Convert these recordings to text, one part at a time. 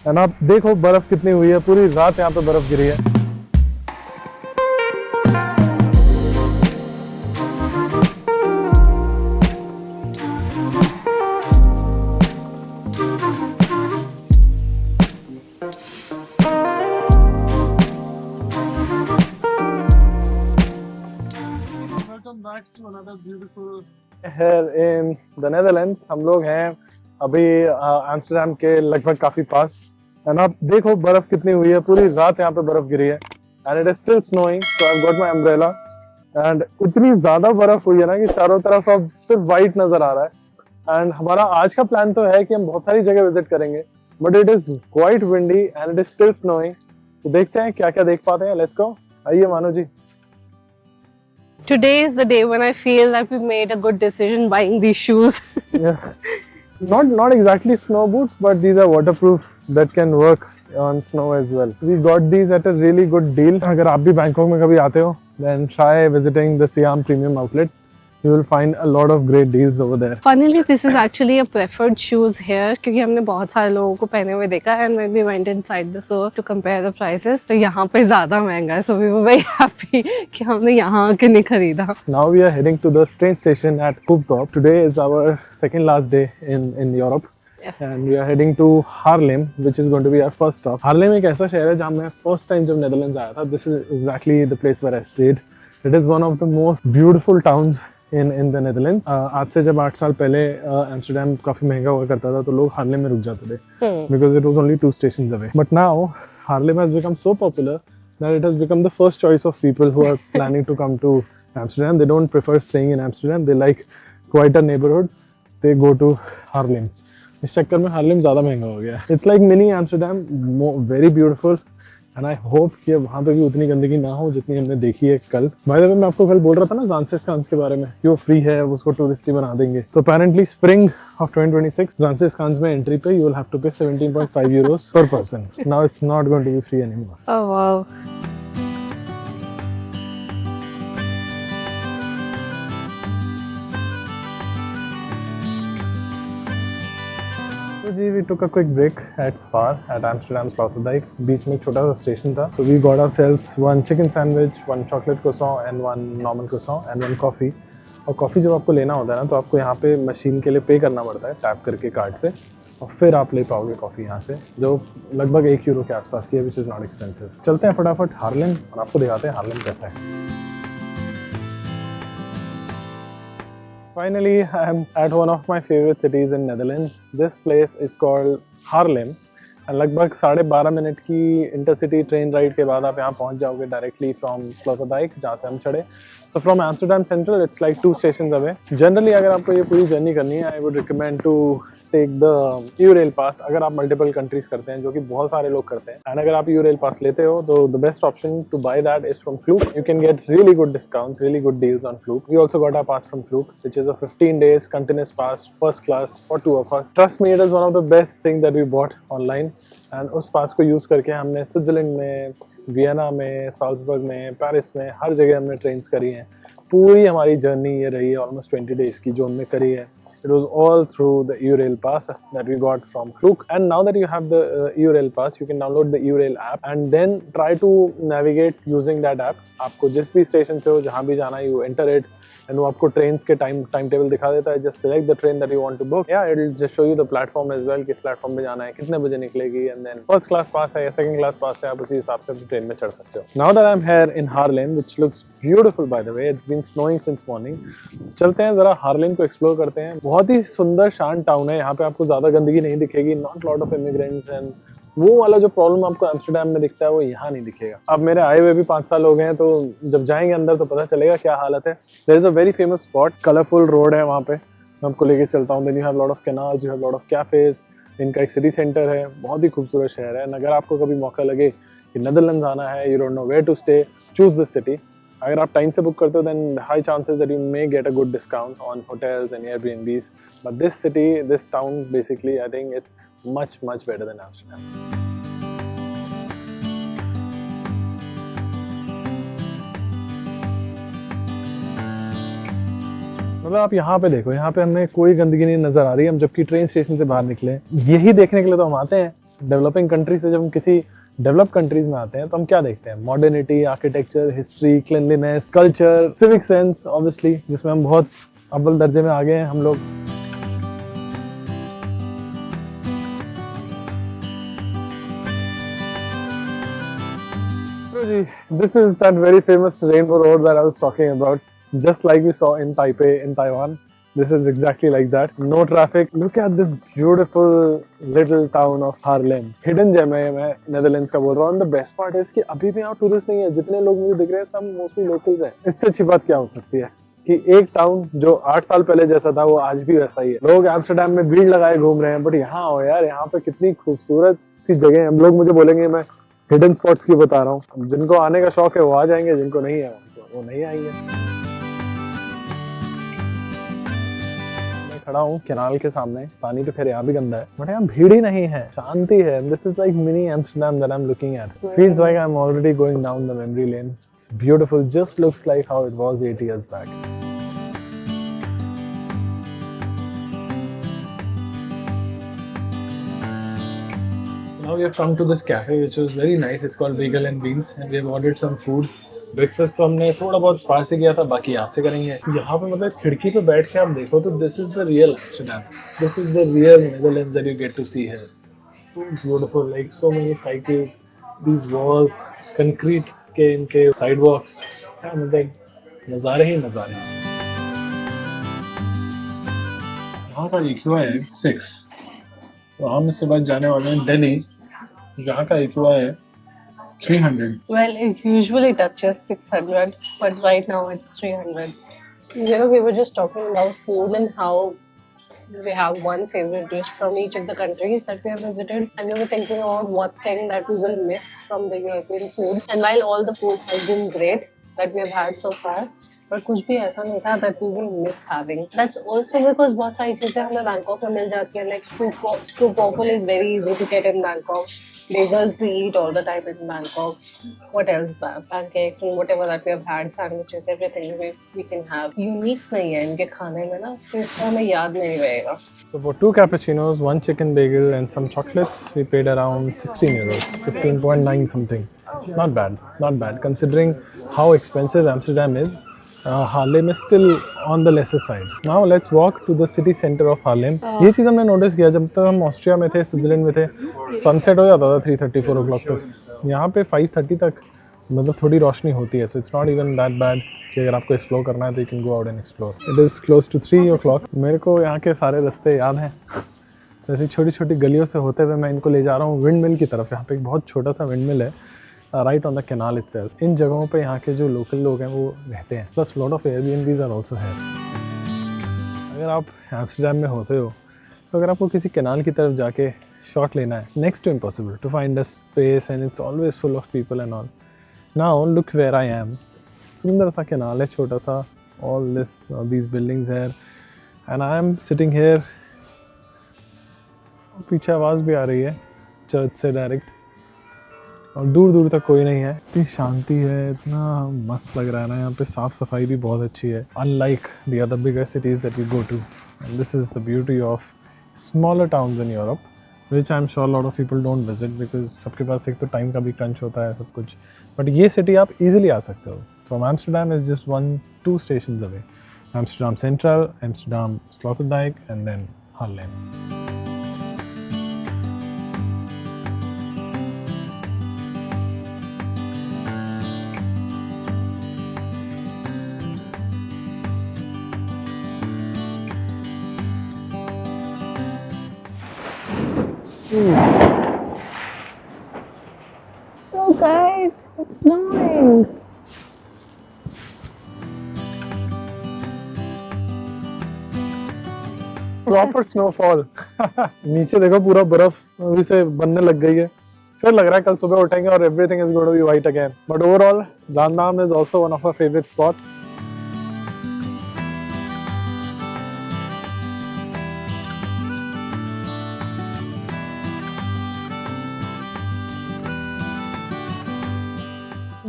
And आप देखो बर्फ कितनी हुई है, पूरी रात यहाँ पे बर्फ गिरी है। Welcome back to another beautiful Here in the Netherlands, हम लोग हैं अभी एम्स्टर्डम के लगभग काफी पास। एंड आप देखो बर्फ कितनी हुई है, पूरी रात यहाँ पे बर्फ गिरी है। And it is still snowing, so I got my umbrella. And इतनी ज्यादा बर्फ हुई है ना कि चारों तरफ अब सिर्फ वाइट नजर आ रहा है। एंड हमारा आज का प्लान तो है कि हम बहुत सारी जगह विजिट करेंगे, but it is quite windy and it is still snowing. तो देखते हैं क्या क्या देख पाते हैं। लेट्स गो, आइए मानो जी। Today is the day when I feel that we made a good decision buying these shoes. Yeah. Not exactly snow boots, but these are waterproof that can work on snow as well. We got these at a really good deal. अगर आप भी Bangkok में कभी आते हो, then try visiting the Siam Premium Outlet. You will find a lot of great deals over there. Funnily, this is actually a preferred shoes here क्योंकि हमने बहुत सारे लोगों को पहने हुए देखा and when we went inside the store to compare the prices, तो यहाँ पे ज़्यादा महंगा है, so we were very happy कि हमने यहाँ आके नहीं खरीदा। Now we are heading to the train station at Hoofddorp. Today is our second last day in Europe. Yes. And we are heading to Haarlem, which is going to be our first stop. Haarlem एक ऐसा शहर है जहाँ मैं first time जब Netherlands आया था, this is exactly the place where I stayed. It is one of the most beautiful towns in the Netherlands. आज से जब 8 साल पहले एम्स्टर्डम काफी महंगा हुआ करता था तो लोग हार्लेम में रुक जाते थे because it was only 2 stations away. But now Haarlem has become so popular that it has become the first choice of people who are planning to come to Amsterdam. They don't prefer staying in Amsterdam. They like quite a neighborhood. They go to Haarlem. इस चक्कर में Harlem ज़्यादा महंगा हो गया। It's like mini Amsterdam, very beautiful and I hope कि वहाँ पे भी उतनी गंदगी ना हो जितनी हमने देखी है कल। बाय द वे मैं आपको कल बोल रहा था ना ज़ांसेस्कांस के बारे में कि वो फ्री है, उसको टूरिस्टी बना देंगे। तो अपेरेंटली स्प्रिंग ऑफ 2026 ज़ांसेस्कांस में एंट्री पे यू विल हैव टू पे 17.5 euros per person. Now it's not going to be free anymore. Oh wow. तो जी we took a quick break at Spar at Amsterdam Sloterdijk. बीच में एक छोटा सा स्टेशन था, so we got ourselves one chicken sandwich, one chocolate croissant and one normal croissant and one coffee. और coffee जब आपको लेना होता है ना तो आपको यहाँ पे मशीन के लिए पे करना पड़ता है टैप करके कार्ड से, और फिर आप ले पाओगे कॉफ़ी यहाँ से, जो लगभग 1 यूरो के आसपास की है, विच इज़ नॉट एक्सपेंसिव। चलते हैं फटाफट हार्लेम और आपको दिखाते हैं हार्लेम कैसा है। Finally, I am at one of my favorite cities in Netherlands. This place is called Haarlem. And लगभग 12.5 मिनट की इंटरसिटी ट्रेन राइड के बाद आप यहाँ पहुँच जाओगे डायरेक्टली फ्रॉम स्लॉटरडाइक, जहाँ से हम चढ़े। So from Amsterdam Central, it's like 2 stations away. Generally, अगर आपको ये पूरी जर्नी करनी है, I would recommend to take the EU-Rail pass. अगर आप multiple countries करते हैं, जो कि बहुत सारे लोग करते हैं, and अगर आप EU-Rail pass लेते हो, तो the best option to buy that is from Klook. You can get really good discounts, really good deals on Klook. We also got our pass from Klook, which is a 15 days continuous pass, first class for 2 of us. Trust me, it is one of the best things that we bought online. And उस पास को use करके हमने Switzerland में, Vienna में, Salzburg में, Paris में, हर जगह हमने ट्रेन्स करी हैं। पूरी हमारी जर्नी ये रही है ऑलमोस्ट 20 डेज की जो हमने करी है। It was all through the EU-Rail pass that we got from Klook. And now that you have the EU-Rail pass, you can download the EU-Rail app and then try to navigate using that app. आपको जिस भी station से हो, जहाँ भी जाना है, you enter it and वो आपको ट्रेन्स के टाइम टेबल दिखा देता है। Just select the train that you want to book. या it will just show you the platform as well, किस प्लेटफॉर्म पे जाना है, कितने बजे निकलेगी, and then first class pass है या सेकंड क्लास पास है, आप उसी हिसाब से ट्रेन में चढ़ सकते हो। Now that I am here in Haarlem, which looks beautiful by the way, it's been snowing since morning. चलते हैं जरा हार्लेम को एक्सप्लोर करते हैं। बहुत ही सुंदर शांत टाउन है, यहाँ पे आपको ज्यादा गंदगी नहीं दिखेगी, not lot of immigrants, and वो वाला जो प्रॉब्लम आपको एम्स्टर्डम में दिखता है वो यहाँ नहीं दिखेगा। अब मेरे आए हुए भी 5 साल हो गए हैं, तो जब जाएंगे अंदर तो पता चलेगा क्या हालत है। There is a very famous spot, colourful road है वहाँ पे, मैं आपको लेके चलता हूँ। Then you have lot of canals, you have lot of cafes, इनका एक सिटी सेंटर है, बहुत ही खूबसूरत शहर है। अगर आपको कभी मौका लगे कि नेदरलैंड्स आना है, you don't know where to stay, choose this city. अगर आप टाइम से बुक करते हो then high chances that you may get a good discount on hotels and Airbnbs, but this city, this town basically I think it's much better than Amsterdam. मतलब आप यहाँ पे देखो, यहाँ पे हमें कोई गंदगी नहीं नजर आ रही है। हम जबकि ट्रेन स्टेशन से बाहर निकले, यही देखने के लिए तो हम आते हैं डेवलपिंग कंट्री से जब हम किसी डेवलप कंट्रीज में आते हैं तो हम क्या देखते हैं? Modernity, architecture, history, cleanliness, culture, civic sense, obviously जिसमें हम बहुत अव्वल दर्जे में आगे हैं हम लोग। This is that very famous rainbow road that I was talking about. Just like we saw in Taipei in Taiwan, this is exactly like that. No traffic. Look at this beautiful little town of Haarlem. Hidden gem है, मैं Netherlands का बोल रहा हूँ। And the best part is कि अभी भी यहाँ टूरिस्ट नहीं है। जितने लोग मुझे दिख रहे हैं सब मोस्टली लोकल्स हैं। इससे अच्छी बात क्या हो सकती है कि एक टाउन जो 8 साल पहले जैसा था वो आज भी वैसा ही है। लोग एम्स्टर्डम में भीड़ लगाए घूम रहे हैं, बट यहाँ आओ यार, यहाँ पे कितनी खूबसूरत सी जगह है। लोग मुझे बोलेंगे मैं हिडन स्पॉट्स की बता रहा हूँ। जिनको आने का शौक है वो आ जाएंगे, जिनको नहीं है वो नहीं आएंगे। मैं खड़ा हूँ कैनाल के सामने, पानी तो खैर यहाँ भी गंदा है बट यहाँ भीड़ ही नहीं है, शांति है। This is like mini Amsterdam that I am looking at. Feels like I am already going down the memory lane. It's beautiful, just looks like how it was 8 years back. Now we have come to this cafe which was very nice. It's called Bagel and Beans and we have ordered some food. Breakfast तो हमने थोड़ा बहुत spar से किया था, बाकी यहाँ से करेंगे। यहाँ पे मतलब खिड़की पे बैठ के आप देखो तो this is the real Amsterdam, this is the real Netherlands that you get to see here. So beautiful, like so many cycles, these walls, concrete के इनके साइडवॉक्स, मतलब नज़ारे ही नज़ारे। यहाँ का EQI है 6, तो हम इसके बाद जाने वाले हैं दिल्ली, जहाँ का EQI है 300. Well, it usually touches 600, but right now it's 300. You know, we were just talking about food and how we have one favorite dish from each of the countries that we have visited, and we were thinking about what thing that we will miss from the European food. And while all the food has been great that we have had so far, but कुछ भी ऐसा नहीं था that we will miss having. That's also because बहुत सारी चीजें हमें Bangkok में मिल जाती हैं. Like stroopwafel is very easy to get in Bangkok. Bagels we eat all the time in Bangkok. What else? Pancakes and whatever that we have had, sandwiches, everything we can have. Unique नहीं है इनके खाने में ना, तो इसका हमें याद नहीं रहेगा. So for 2 cappuccinos, 1 chicken bagel and some chocolates, we paid around 16 euros, 15.9 something. Not bad considering how expensive Amsterdam is. Haarlem is still on the lesser side. Now let's walk to the city center of Haarlem. ये चीज़ हमने notice किया जब तक हम Austria में थे, Switzerland में थे, सनसेट हो जाता था 3:30-4 o'clock तक। यहाँ पे 5:30 तक मतलब थोड़ी रोशनी होती है, so it's not even that bad कि अगर आपको एक्सप्लोर करना है तो you can go out and explore. It is close to 3 o'clock। मेरे को यहाँ के सारे रास्ते याद हैं, जैसे छोटी छोटी गलियों से होते हुए मैं इनको ले जा रहा हूँ विंड मिल की तरफ। यहाँ पे एक बहुत छोटा सा विंड मिल है right on the canal itself. इन जगहों पे यहाँ के जो लोकल लोग हैं वो रहते हैं, plus lot of Airbnbs are also है। अगर आप एम्स्टर्डम में होते हो तो अगर आपको किसी कैनाल की तरफ जाके शॉट लेना है, next to impossible to find a space and it's always full of people and all. Now look where I am, सुंदर सा कैनाल है छोटा सा, ऑल दीज बिल्डिंग्स है and I am sitting here. पीछे आवाज़ भी आ रही है चर्च से डायरेक्ट, और दूर दूर तक कोई नहीं है। इतनी शांति है, इतना मस्त लग रहा है ना। यहाँ पे साफ़ सफाई भी बहुत अच्छी है, unlike the other bigger cities that you go to. And this is the beauty of smaller towns in Europe which I am sure lot of people don't visit because सबके पास एक तो टाइम का भी क्रंच होता है सब कुछ। बट ये सिटी आप ईजिली आ सकते हो। From Amsterdam is just 1-2 stations away. Amsterdam Central, Amsterdam Sloterdijk and then Haarlem. So guys, it's snowing. Proper snowfall. नीचे देखो पूरा बर्फ अभी से बनने लग गई है, फिर लग रहा है कल सुबह उठेंगे और everything is going to be white again. But overall Zaandam is also one of our favourite spots.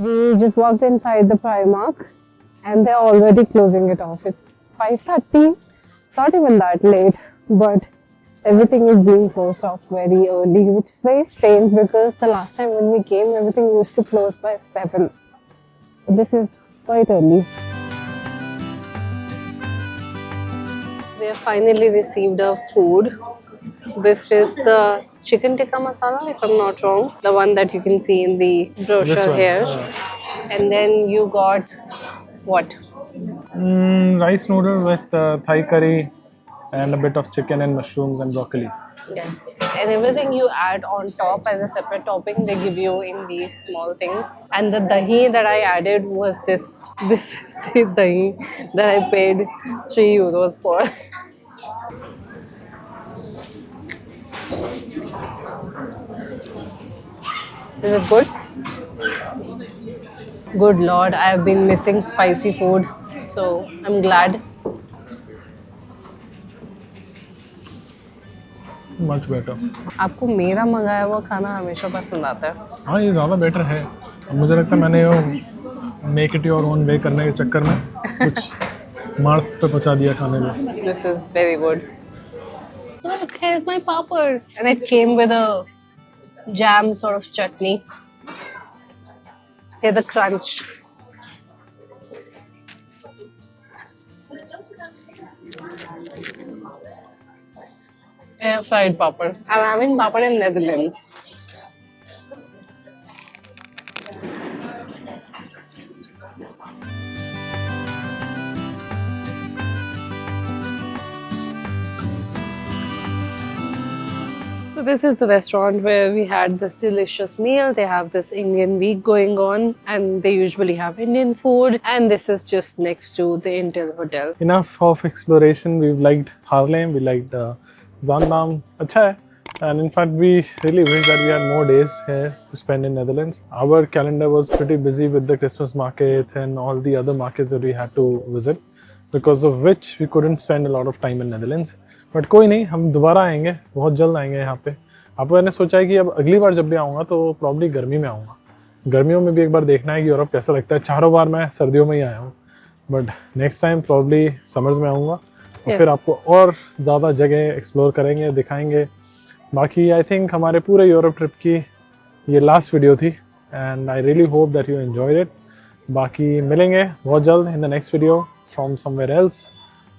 We just walked inside the Primark and they're already closing it off. It's 5:30. It's not even that late, but everything is being closed off very early, which is very strange because the last time when we came, everything used to close by 7. This is quite early. We have finally received our food. This is the chicken tikka masala, if I'm not wrong, the one that you can see in the brochure here. And then you got what? Rice noodle with Thai curry and a bit of chicken and mushrooms and broccoli. Yes, and everything you add on top as a separate topping, they give you in these small things. And the dahi that I added was this. This is the dahi that I paid €3 for. Is it good? Good Lord, I have been missing spicy food, so I'm glad. Much better. आपको मेरा मंगाया हुआ खाना हमेशा पसंद आता है. हाँ ये ज़्यादा बेटर है. मुझे लगता है मैंने वो make it your own way करने के चक्कर में कुछ मार्स पे पहुंचा दिया खाने में. This is very good. Look, here's my papad. And it came with a jam sort of chutney. Here's the crunch. Air fried papad. I'm having papad in Netherlands. So this is the restaurant where we had this delicious meal. They have this Indian week going on and they usually have Indian food, and this is just next to the Intel Hotel. Enough of exploration. We've liked Haarlem, we liked Zaandam. अच्छा है. And in fact, we really wish that we had more days here to spend in Netherlands. Our calendar was pretty busy with the Christmas markets and all the other markets that we had to visit, because of which we couldn't spend a lot of time in Netherlands. But कोई नहीं, हम दोबारा आएंगे, बहुत जल्द आएंगे यहाँ पे. आपको मैंने सोचा है कि अब अगली बार जब भी आऊँगा तो प्रॉब्ली गर्मी में आऊँगा. गर्मियों में भी एक बार देखना है कि यूरोप कैसा लगता है. चारों बार मैं सर्दियों में ही आया हूँ, but next time probably summers में आऊँगा और फिर आपको और ज़्यादा जगह एक्सप्लोर करेंगे, दिखाएंगे. बाकी आई थिंक हमारे पूरे यूरोप ट्रिप की ये लास्ट वीडियो थी and I really hope that you enjoyed it. बाकी मिलेंगे बहुत जल्द in the next video from somewhere else.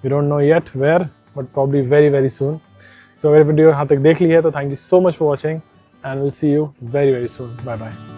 We don't know yet where, but probably very soon. So अगर वीडियो यहाँ तक देख ली है तो thank you so much for watching and we'll see you very soon. Bye bye.